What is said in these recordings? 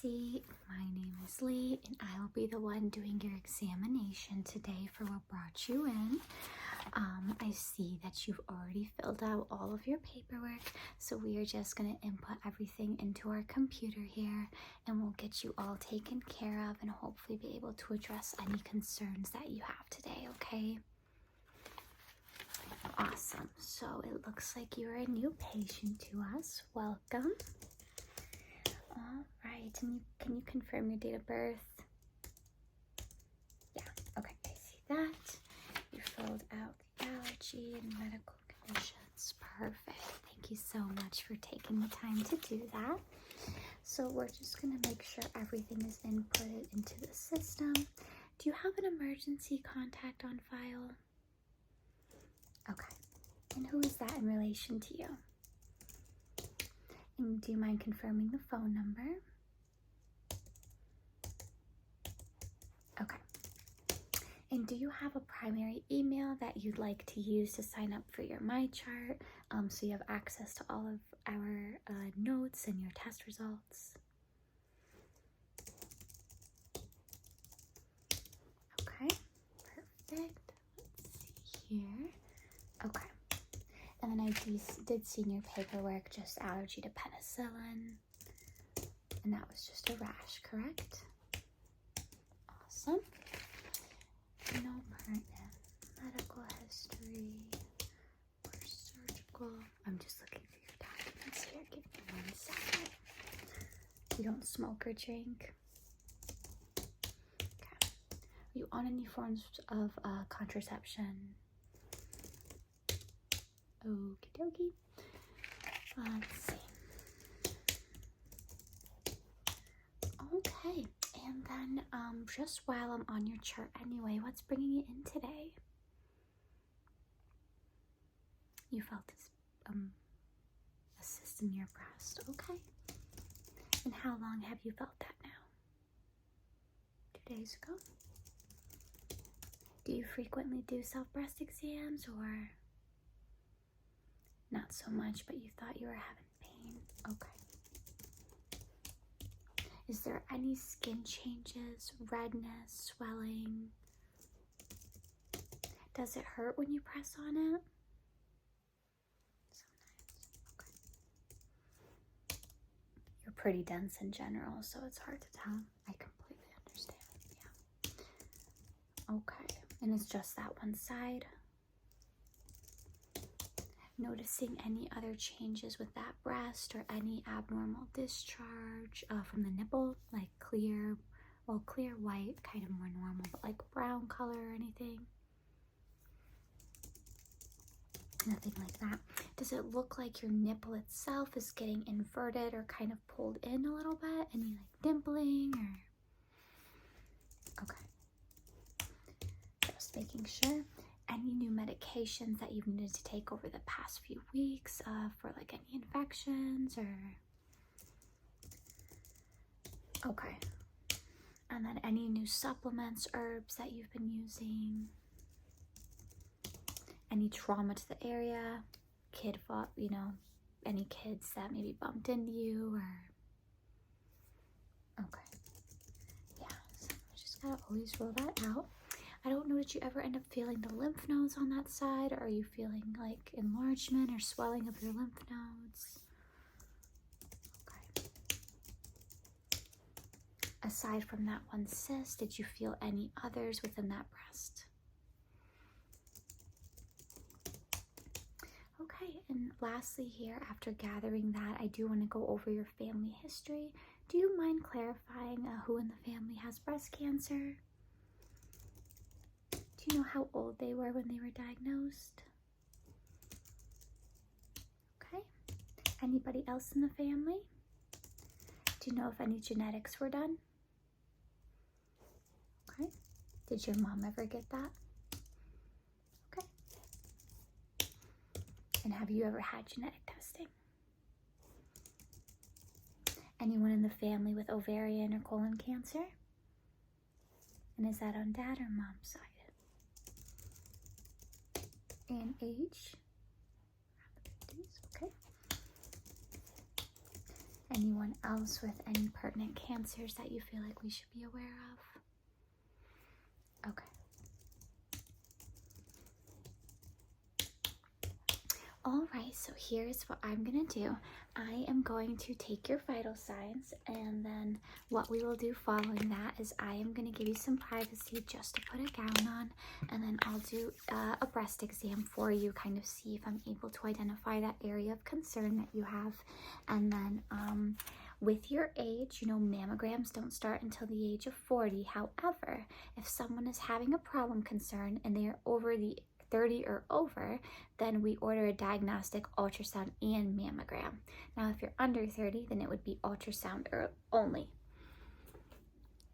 seat. My name is Lee, and I will be the one doing your examination today for what brought you in. I see that you've already filled out all of your paperwork, so we are just going to input everything into our computer here, and we'll get you all taken care of and hopefully be able to address any concerns that you have today, okay? Awesome. So it looks like you're a new patient to us. Welcome. All right, and can you confirm your date of birth? Yeah, okay, I see that. You filled out the allergy and medical conditions. Perfect. Thank you so much for taking the time to do that. So we're just going to make sure everything is inputted into the system. Do you have an emergency contact on file? Okay. And who is that in relation to you? And do you mind confirming the phone number? Okay. And do you have a primary email that you'd like to use to sign up for your MyChart, so you have access to all of our notes and your test results? Okay, perfect. Let's see here. Okay. And then I did see in your paperwork just allergy to penicillin. And that was just a rash, correct? Awesome. No pertinent medical history or surgical. I'm just looking for your documents here. Give me 1 second. You don't smoke or drink? Okay. Are you on any forms of contraception? Okie dokie. Let's see. Okay, and then just while I'm on your chart anyway, what's bringing you in today? You felt this a cyst in your breast. Okay. And how long have you felt that now? 2 days ago? Do you frequently do self-breast exams, or not so much, but you thought you were having pain? Okay. Is there any skin changes, redness, swelling? Does it hurt when you press on it? So nice. Okay. You're pretty dense in general, so it's hard to tell. I completely understand. Yeah. Okay. And it's just that one side? Noticing any other changes with that breast or any abnormal discharge from the nipple, like clear white, kind of more normal, but like brown color or anything? Nothing like that. Does it look like your nipple itself is getting inverted or kind of pulled in a little bit? Any like dimpling or? Okay. Just making sure. Any new medications that you've needed to take over the past few weeks for like any infections or? Okay. And then any new supplements, herbs that you've been using? Any trauma to the area? Kid fought, any kids that maybe bumped into you or? Okay. Yeah, so we just gotta always roll that out. I don't know, did you ever end up feeling the lymph nodes on that side? Or are you feeling like enlargement or swelling of your lymph nodes? Okay. Aside from that one cyst, did you feel any others within that breast? Okay, and lastly here, after gathering that, I do want to go over your family history. Do you mind clarifying who in the family has breast cancer? Do you know how old they were when they were diagnosed? Okay. Anybody else in the family? Do you know if any genetics were done? Okay. Did your mom ever get that? Okay. And have you ever had genetic testing? Anyone in the family with ovarian or colon cancer? And is that on dad or mom's side? And age? Okay. Anyone else with any pertinent cancers that you feel like we should be aware of? Okay. All right, so here's what I'm gonna do. I am going to take your vital signs, and then what we will do following that is I am gonna give you some privacy just to put a gown on, and then I'll do a breast exam for you, kind of see if I'm able to identify that area of concern that you have. And then with your age, you know, mammograms don't start until the age of 40. However, if someone is having a problem concern and they are over the 30 or over, then we order a diagnostic ultrasound and mammogram. Now, if you're under 30, then it would be ultrasound only.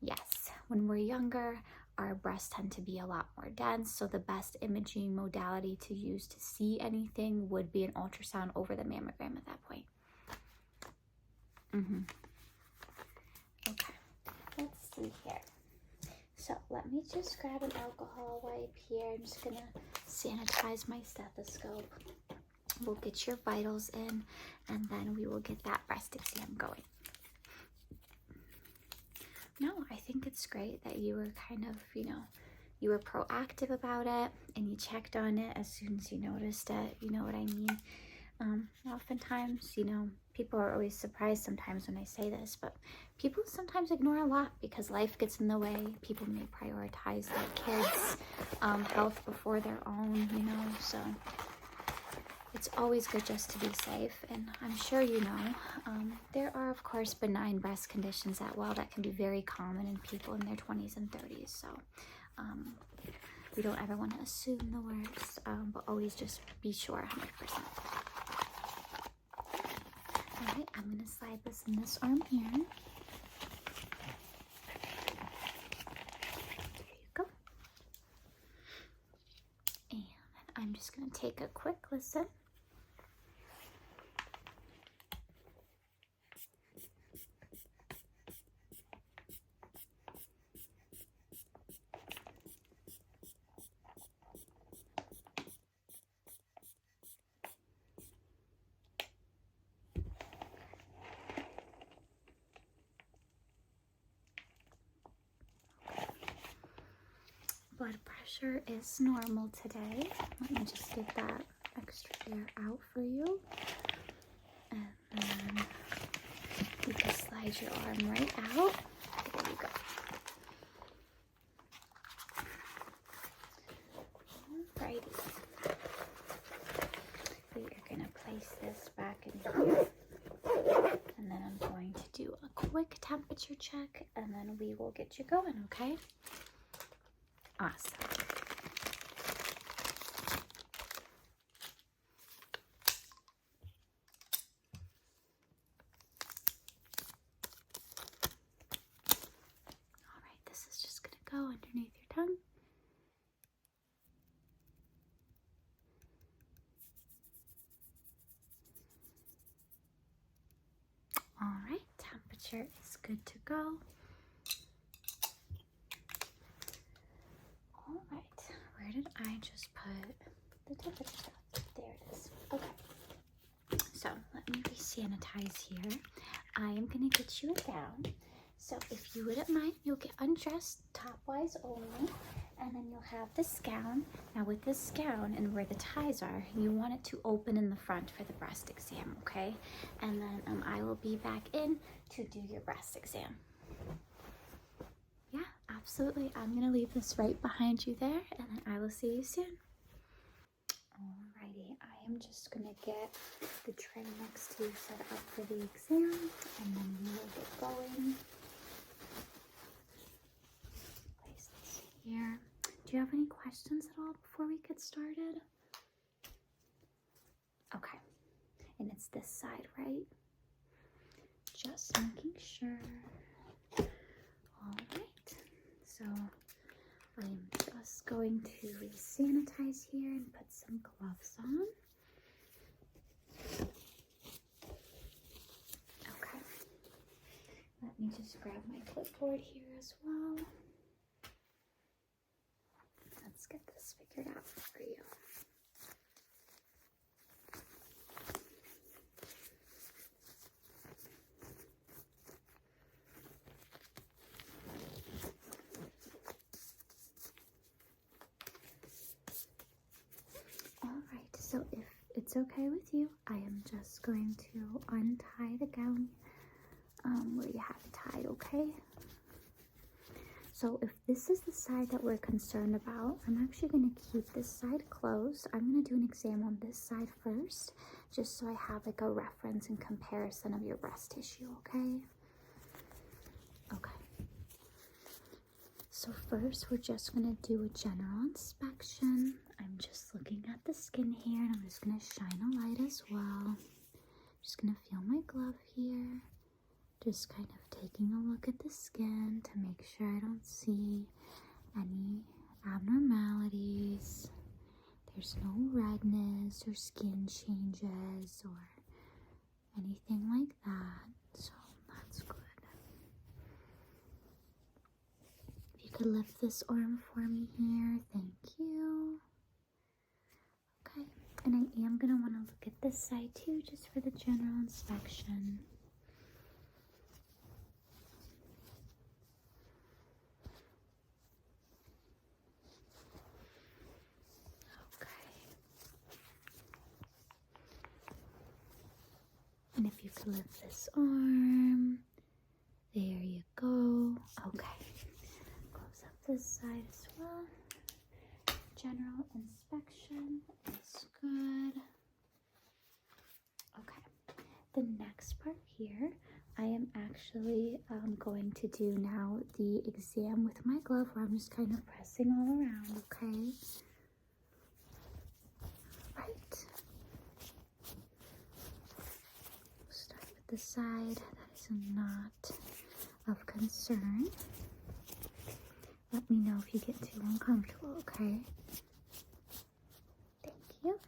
Yes, when we're younger, our breasts tend to be a lot more dense, so the best imaging modality to use to see anything would be an ultrasound over the mammogram at that point. Okay, let's see here. So let me just grab an alcohol wipe here. I'm just gonna sanitize my stethoscope. We'll get your vitals in, and then we will get that breast exam going. No, I think it's great that you were kind of, you know, you were proactive about it and you checked on it as soon as you noticed it. You know what I mean? Oftentimes, you know, people are always surprised sometimes when I say this, but people sometimes ignore a lot because life gets in the way. People may prioritize their kids' health before their own, you know, so it's always good just to be safe. And I'm sure you know, there are, of course, benign breast conditions that can be very common in people in their 20s and 30s, so we don't ever want to assume the worst, but always just be sure 100%. Alright, I'm going to slide this in this arm here. There you go. And I'm just going to take a quick listen. Blood pressure is normal today. Let me just get that extra air out for you. And then you can slide your arm right out. There you go. Alrighty. We are going to place this back in here. And then I'm going to do a quick temperature check, and then we will get you going, okay? Awesome. All right, this is just going to go underneath your tongue. All right, temperature is good to go. All right, where did I just put the temperature stuff? There it is. Okay, so let me re-sanitize here. I am going to get you a gown. So if you wouldn't mind, you'll get undressed top-wise only, and then you'll have this gown. Now with this gown and where the ties are, you want it to open in the front for the breast exam, okay? And then I will be back in to do your breast exam. Yeah, absolutely. I'm going to leave this right behind you there, and then I will see you soon. Alrighty, I am just going to get the tray next to you set up for the exam, and then we will get going. Place this here. Do you have any questions at all before we get started? Okay, and it's this side, right? Just making sure. Alright, so I'm just going to re-sanitize here and put some gloves on. Okay, let me just grab my clipboard here as well. Let's get this figured out for you. So if it's okay with you, I am just going to untie the gown where you have it tied, okay? So if this is the side that we're concerned about, I'm actually going to keep this side closed. I'm going to do an exam on this side first, just so I have like a reference and comparison of your breast tissue, okay? Okay. So first, we're just going to do a general inspection. I'm just looking at the skin here, and I'm just going to shine a light as well. Just going to feel my glove here. Just kind of taking a look at the skin to make sure I don't see any abnormalities. There's no redness or skin changes or anything like that. So that's good. If you could lift this arm for me here, thank you. Okay, and I am going to want to look at this side too, just for the general inspection. And if you could lift this arm, there you go. Okay, close up this side as well. General inspection is good. Okay, the next part here, I am actually going to do now the exam with my glove, where I'm just kind of pressing all around, okay? Right. The side that is not of concern. Let me know if you get too uncomfortable, okay? Thank you.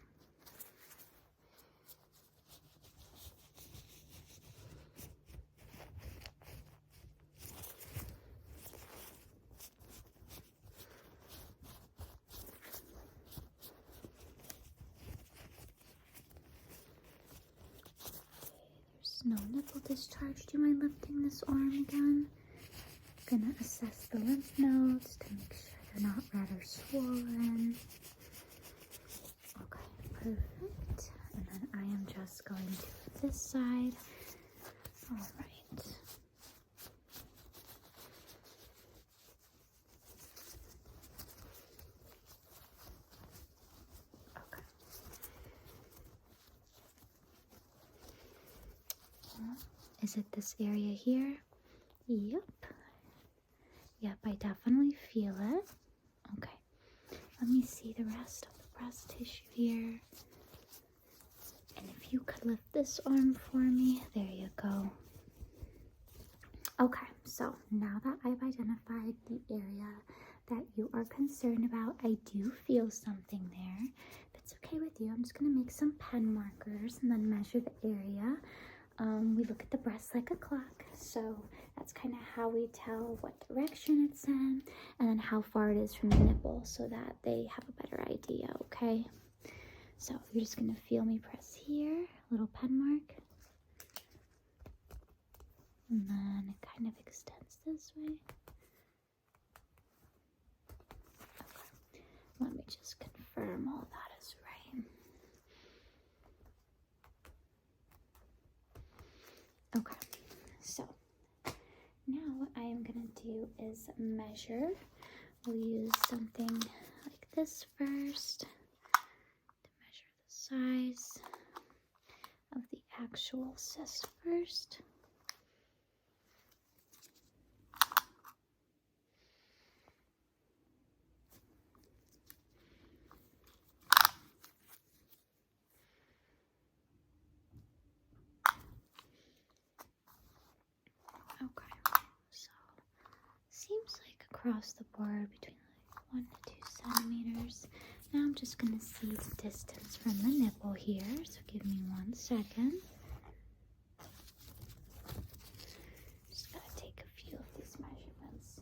No nipple discharge. Do you mind lifting this arm again? I'm gonna assess the lymph nodes to make sure they're not red or swollen. Okay, perfect. And then I am just going to this side. All right. Okay. Is it this area here? Yep. Yep, I definitely feel it. Okay. Let me see the rest of the breast tissue here. And if you could lift this arm for me, there you go. Okay, so now that I've identified the area that you are concerned about, I do feel something there. If it's okay with you, I'm just going to make some pen markers and then measure the area. We look at the breast like a clock, so that's kind of how we tell what direction it's in and then how far it is from the nipple so that they have a better idea, okay? So you're just going to feel me press here, little pen mark, and then it kind of extends this way. Okay, let me just confirm all that is right. Okay, so now what I am going to do is measure. We'll use something like this first to measure the size of the actual cyst first. Okay, so seems like across the board between like 1 to 2 centimeters. Now I'm just going to see the distance from the nipple here, so give me 1 second. Just got to take a few of these measurements.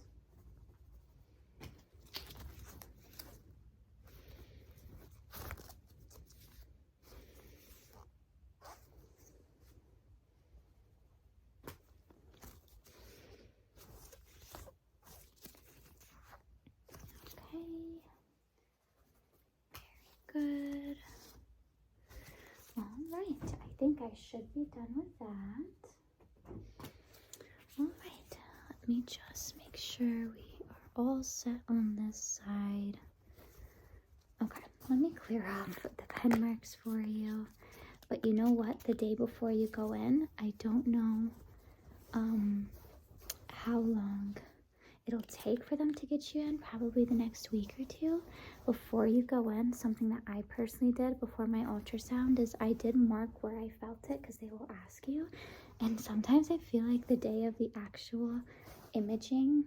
Okay, very good. right, I think I should be done with that. All right, let me just make sure we are all set on this side. Okay, let me clear off the pen marks for you. But you know what? The day before you go in, I don't know how long it'll take for them to get you in, probably the next week or two. Before you go in, something that I personally did before my ultrasound is I did mark where I felt it, because they will ask you. And sometimes I feel like the day of the actual imaging,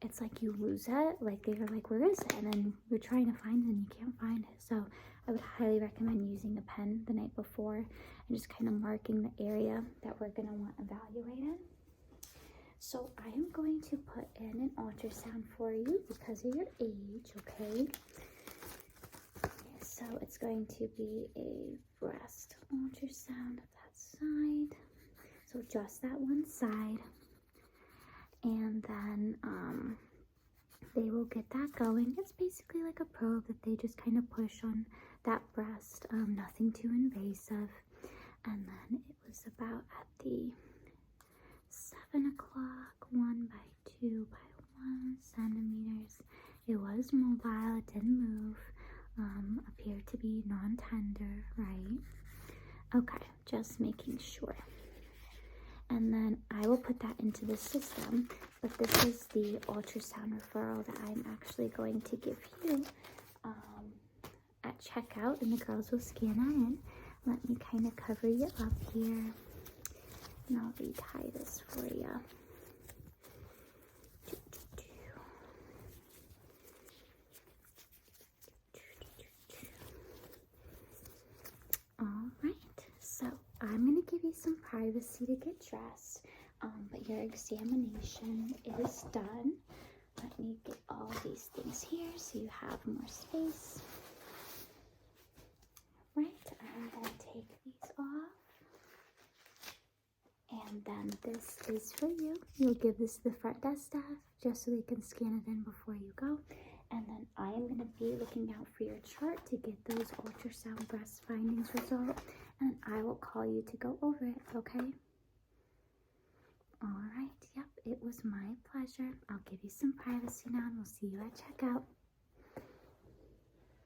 it's like you lose it. Like they're like, where is it? And then you're trying to find it and you can't find it. So I would highly recommend using a pen the night before and just kind of marking the area that we're going to want evaluated. So I am going to put in an ultrasound for you because of your age, okay? So it's going to be a breast ultrasound of that side. So just that one side. And then they will get that going. It's basically like a probe that they just kind of push on that breast, nothing too invasive. And then it was about at the 7 o'clock, 1 by 2 by 1 centimeters. It was mobile, it didn't move, appeared to be non-tender, right? Okay, just making sure. And then I will put that into the system, but this is the ultrasound referral that I'm actually going to give you at checkout, and the girls will scan that in. Let me kind of cover you up here, and I'll retie this for you. All right, so I'm going to give you some privacy to get dressed, but your examination is done. Let me get all these things here so you have more space. Right, I'm going to take these off. And then this is for you. You'll give this to the front desk staff just so they can scan it in before you go. And then I am going to be looking out for your chart to get those ultrasound breast findings result. And I will call you to go over it, okay? All right, yep, it was my pleasure. I'll give you some privacy now and we'll see you at checkout.